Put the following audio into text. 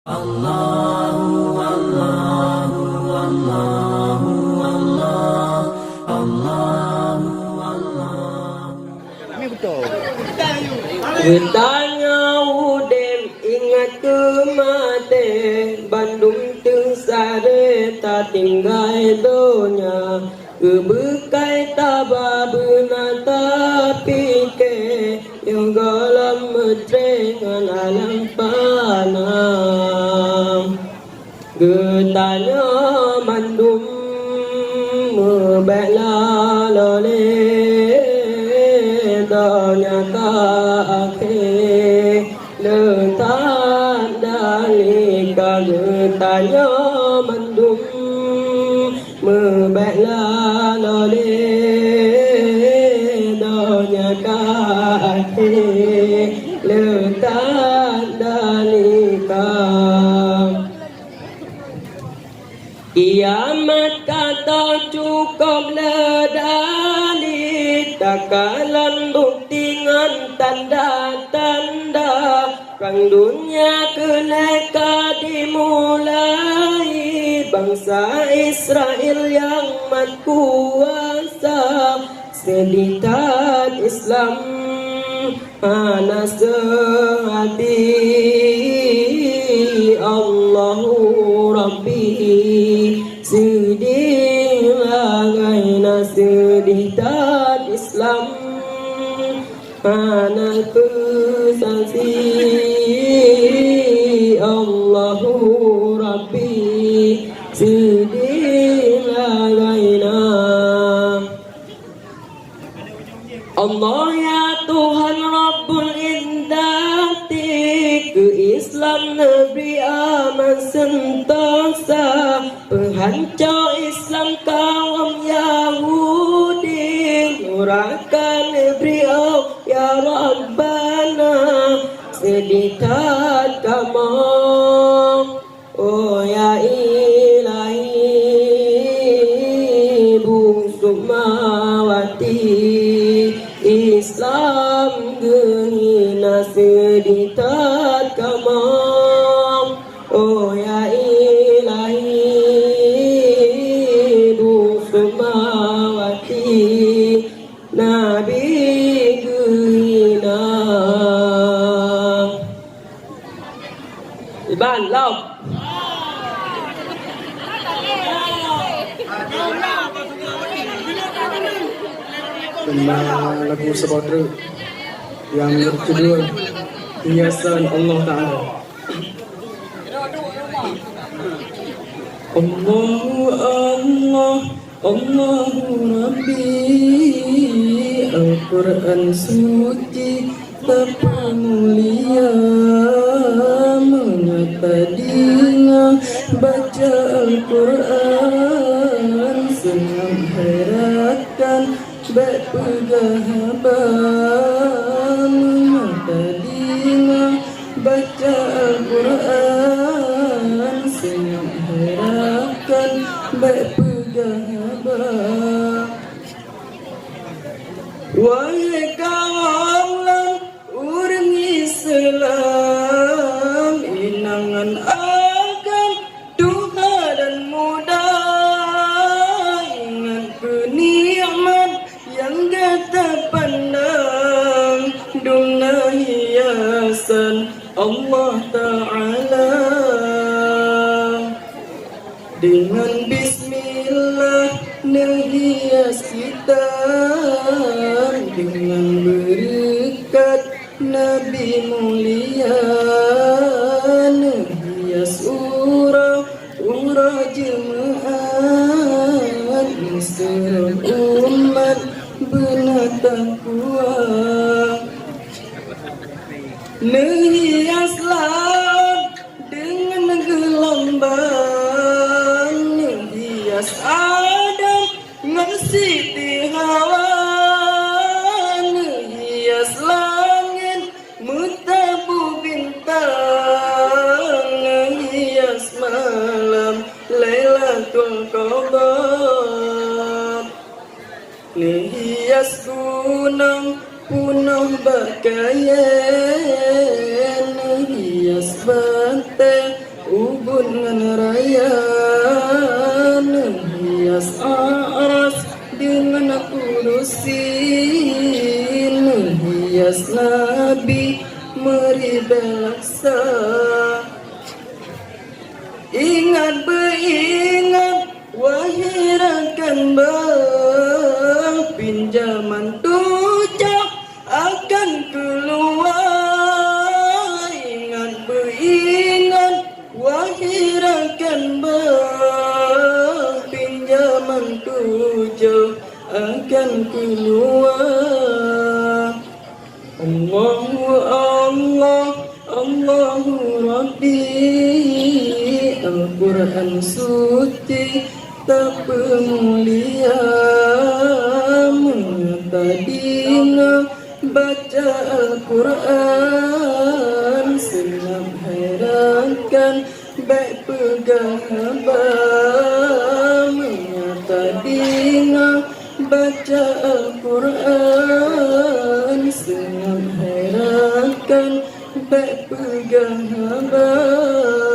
Allahu Allahu Allahu Allah Allahu Allah. Ini betul. Bertanya udem ingat kematian Bandung tersare tak tinggal donya Kebekai tabah benata pikir Yang galam metrengan alam panang Getanya mandum Mebekla loleh Donya tak akhir Letak dalika Getanya mandum Mebekla loleh Donya tak akhir Letak dalika Kiamat kata cukup ledali Takalan bukti ngan tanda-tanda Perang dunia keneka dimulai Bangsa Israel yang mat kuasa Sedikat Islam hana sehati Allahu Rabbi sedih bagaina sedih tak Islam hana kesasi Allahu Rabbi sedih bagaina Allah ya Tuhan Rabbul Izzati ke Islam Nabi aman sentosa penghancur Islam kaum Yahudi nurakan beliau ya Rabbana sedikat kamu oh ya ilahi busuk mawati Islam gehina sedikat kamam Oh ya ilahi Busumawati Nabi gehina Iban lau Tentang lagu saudara yang kedua hiasan Allah Ta'ala. Allahu Allah Allahu Rabbi Al-Quran suci termulia mengapa dia baca Al-Quran senang heratkan berpegahaban mengapa dia baca Al-Quran senang heratkan berpegahaban wahai kaum orang Islam inangan akan Tuhan dan mudah ingat kenikmat yang kata pandang dunia hiasan Allah Ta'ala dengan bismillah nilhias kita dengan berkat Nabi mulia nilhias urah jemaat Muslim umat benar kuat nilhiaslah dengan gelombang nilhias Adam Siti Hawa nilhias langit mutabu bintang nilhias malam Lailatul Qadar nilhias gunung punah bakaian hias banteng ubun ngan raya hias aras dengan kudusin hias nabi meri belaksa. Ingat beringat wahai rakan pinjaman tujak akan keluar. Ingat beringat wahai rakan pinjaman tujak akan keluar. Allahu Allah, Allahu Rabbi, Al-Quran suci tak pemulia. Tadina baca Al-Quran senang hairankan baik pegang abang. Tadina baca Al-Quran senang hairankan baik pegang abang.